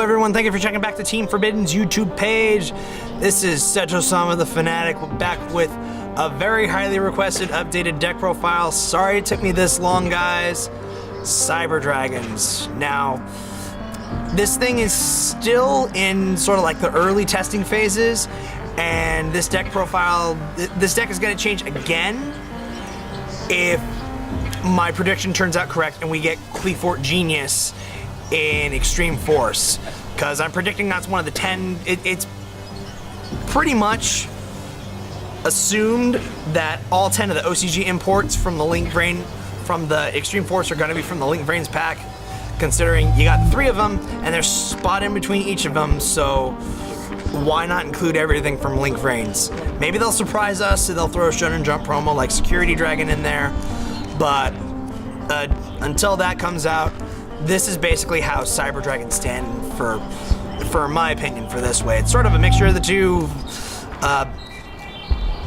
everyone, thank you for checking back the Team Forbidden's YouTube page. This is Seto-sama the Fanatic, back with a very highly requested updated deck profile. Sorry it took me this long, guys. Cyber Dragons. Now, this thing is still in sort of like the early testing phases, and this deck profile, this deck is going to change again if my prediction turns out correct and we get Qliphort Genius in Extreme Force, because I'm predicting that's one of the 10. It's pretty much assumed that all 10 of the OCG imports from the Link Brain, from the Extreme Force, are going to be from the Link Brains pack, considering you got 3 of them and there's spot in between each of them, so why not include everything from Link Brains? Maybe they'll surprise us, so they'll throw a Shonen Jump promo like Security Dragon in there, but until that comes out, this is basically how Cyber Dragons stand for my opinion for this way. It's sort of a mixture of the two.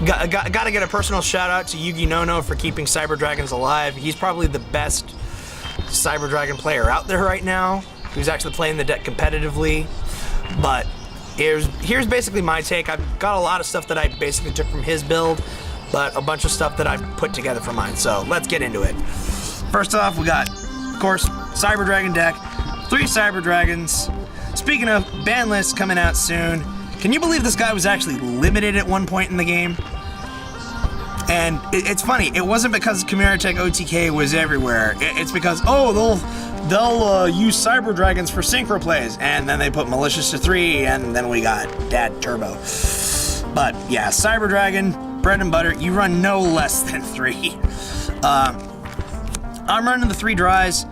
Gotta get a personal shout out to Yugi Nono for keeping Cyber Dragons alive. He's probably the best Cyber Dragon player out there right now, who's actually playing the deck competitively. But here's basically my take. I've got a lot of stuff that I basically took from his build, but a bunch of stuff that I've put together for mine. So let's get into it. First off, we got, of course, Cyber Dragon deck, 3 Cyber Dragons. Speaking of, ban lists coming out soon. Can you believe this guy was actually limited at one point in the game? And it's funny, it wasn't because Chimera Tech OTK was everywhere. It's because, oh, they'll use Cyber Dragons for synchro plays, and then they put Malicious to 3, and then we got Dad Turbo. But yeah, Cyber Dragon, bread and butter, you run no less than 3. I'm running the 3 dries,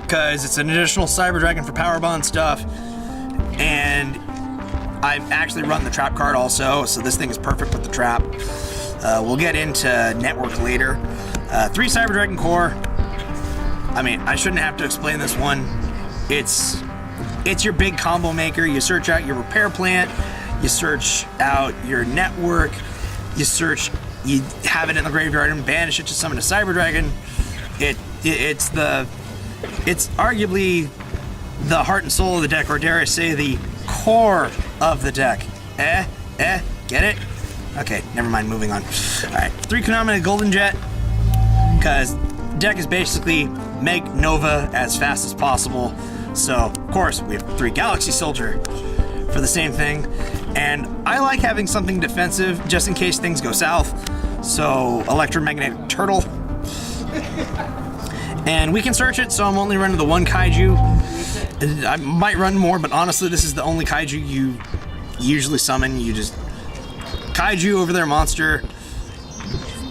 because it's an additional Cyber Dragon for Power Bond stuff, and I've actually run the trap card also, so this thing is perfect with the trap. We'll get into network later. 3 Cyber Dragon core. I mean, I shouldn't have to explain this one. It's your big combo maker. You search out your repair plant, you search out your network, you have it in the graveyard and banish it to summon a Cyber Dragon. It's arguably the heart and soul of the deck, or dare I say the core of the deck. Get it? Okay, never mind, moving on. Alright, 3 Konami Golden Jet, because deck is basically make Nova as fast as possible. So, of course, we have 3 Galaxy Soldier for the same thing. And I like having something defensive just in case things go south. So, Electromagnetic Turtle. And we can search it, so I'm only running the 1 Kaiju. I might run more, but honestly, this is the only Kaiju you usually summon. You just Kaiju over their monster,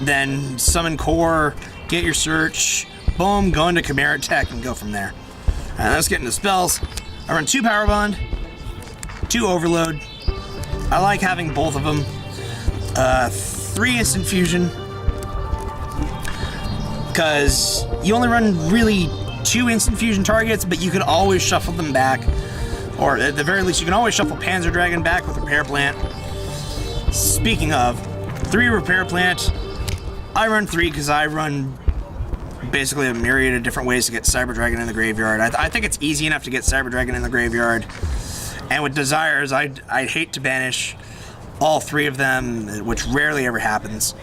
then summon core, get your search, boom, go into Chimera Tech and go from there. And let's get into spells. I run 2 Power Bond, 2 Overload. I like having both of them. 3 Instant Fusion, because you only run really 2 Instant Fusion targets, but you could always shuffle them back, or at the very least you can always shuffle Panzer Dragon back with Repair Plant. Speaking of, 3 Repair Plant. I run 3 because I run basically a myriad of different ways to get Cyber Dragon in the graveyard. I think it's easy enough to get Cyber Dragon in the graveyard, and with Desires, I'd hate to banish all 3 of them, which rarely ever happens.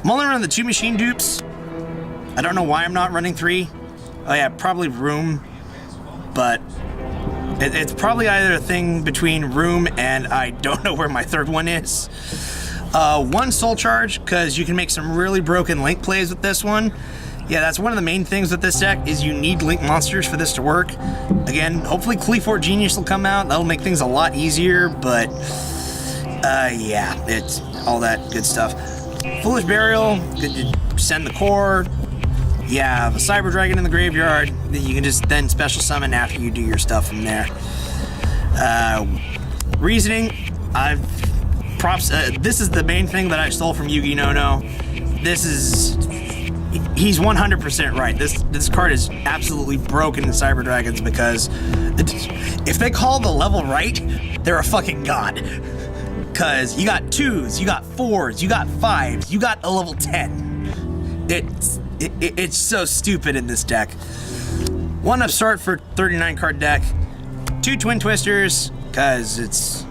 I'm only running the 2 Machine Dupes. I don't know why I'm not running 3. Oh yeah, probably Room, but it's probably either a thing between Room and I don't know where my 3rd one is. 1 Soul Charge, because you can make some really broken Link plays with this one. Yeah, that's one of the main things with this deck, is you need Link monsters for this to work. Again, hopefully Qliphort Genius will come out. That'll make things a lot easier, but yeah, it's all that good stuff. Foolish Burial, good to send the core. Yeah, the Cyber Dragon in the graveyard that you can just then special summon after you do your stuff from there. Reasoning, this is the main thing that I stole from Yugi Nono. He's 100% right. This card is absolutely broken in Cyber Dragons, because if they call the level right, they're a fucking god. Because you got 2s, you got 4s, you got 5s, you got a level 10. It's so stupid in this deck. 1 upstart for 39 card deck, 2 Twin Twisters, because it's,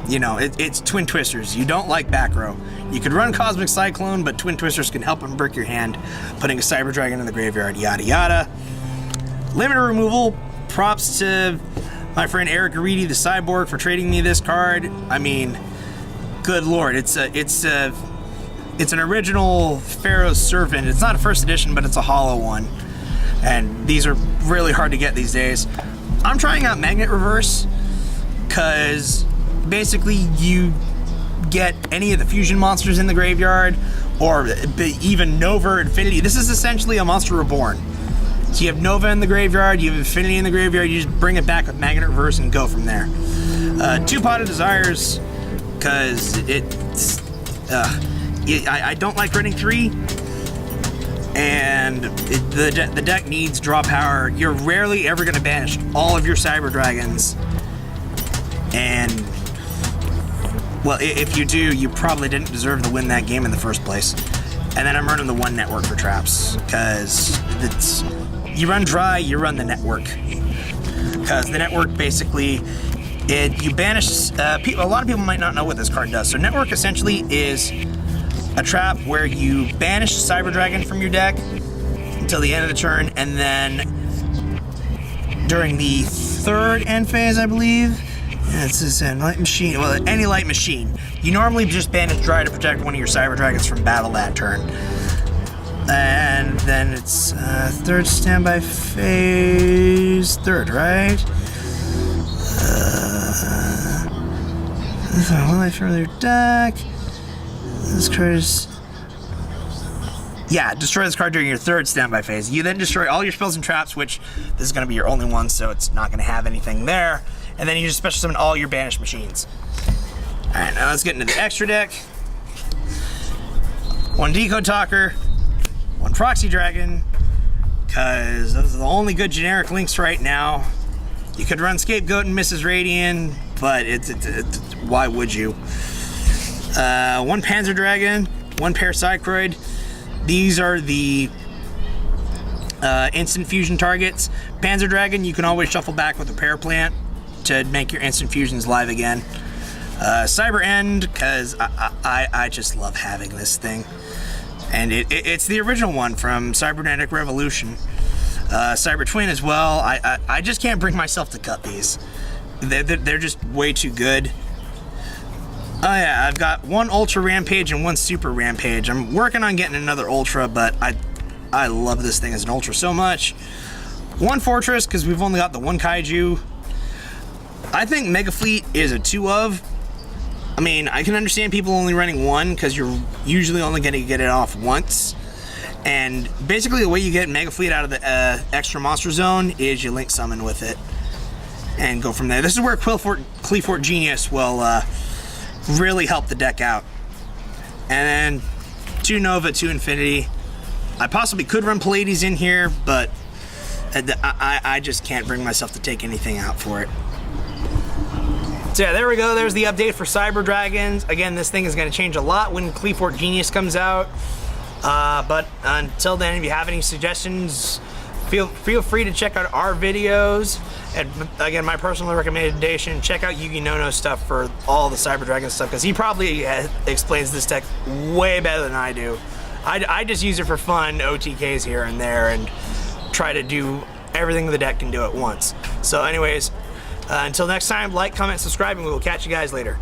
you know, it's Twin Twisters. You don't like back row. You could run Cosmic Cyclone, but Twin Twisters can help unbrick your hand, putting a Cyber Dragon in the graveyard, yada yada. Limiter removal, props to my friend Eric Aridi, the Cyborg, for trading me this card. I mean, good lord, it's an original Pharaoh's Servant. It's not a first edition, but it's a hollow one. And these are really hard to get these days. I'm trying out Magnet Reverse, because basically you get any of the fusion monsters in the graveyard, or even Nova or Infinity. This is essentially a Monster Reborn. So you have Nova in the graveyard, you have Infinity in the graveyard, you just bring it back with Magnet Reverse and go from there. 2 Pot of Desires, because I don't like running 3, and the deck needs draw power. You're rarely ever going to banish all of your Cyber Dragons, and well, if you do, you probably didn't deserve to win that game in the first place. And then I'm running the 1 network for traps, because it's, you run dry, you run the network. Because the network basically, you banish, a lot of people might not know what this card does. So network essentially is a trap where you banish Cyber Dragon from your deck until the end of the turn, and then during the 3rd end phase, I believe, it's this light machine. Well, any light machine. You normally just banish dry to protect one of your Cyber Dragons from battle that turn. And then it's 3rd standby phase. 3rd, right? One life from their deck. This card is. Yeah, destroy this card during your 3rd standby phase. You then destroy all your spells and traps, which this is going to be your only one, so it's not going to have anything there. And then you just special summon all your banished machines. Alright, now let's get into the extra deck. 1 Decode Talker, 1 Proxy Dragon, because those are the only good generic links right now. You could run Scapegoat and Mrs. Radian, but why would you? 1 Panzer Dragon, 1 Paracycroid. These are the instant fusion targets. Panzer Dragon, you can always shuffle back with a Paraplant to make your instant fusions live again. Cyber End, because I just love having this thing. And it's the original one from Cybernetic Revolution. Cyber Twin as well. I just can't bring myself to cut these. They're just way too good. Oh yeah, I've got 1 Ultra Rampage and 1 Super Rampage. I'm working on getting another Ultra, but I love this thing as an Ultra so much. 1 Fortress, because we've only got the 1 Kaiju. I think Mega Fleet is a 2 of. I mean, I can understand people only running 1, because you're usually only going to get it off once. And basically the way you get Mega Fleet out of the extra monster zone is you link summon with it and go from there. This is where Cleafort Genius will really help the deck out. And then 2 Nova, 2 Infinity. I possibly could run Pallades in here, but I just can't bring myself to take anything out for it. So yeah, there we go. There's the update for Cyber Dragons. Again, this thing is going to change a lot when Cleafort Genius comes out. But until then, if you have any suggestions, feel free to check out our videos. And again, my personal recommendation, check out Yugi Nono's stuff for all the Cyber Dragon stuff, because he probably explains this deck way better than I do. I just use it for fun, OTKs here and there, and try to do everything the deck can do at once. So anyways, until next time, like, comment, subscribe, and we will catch you guys later.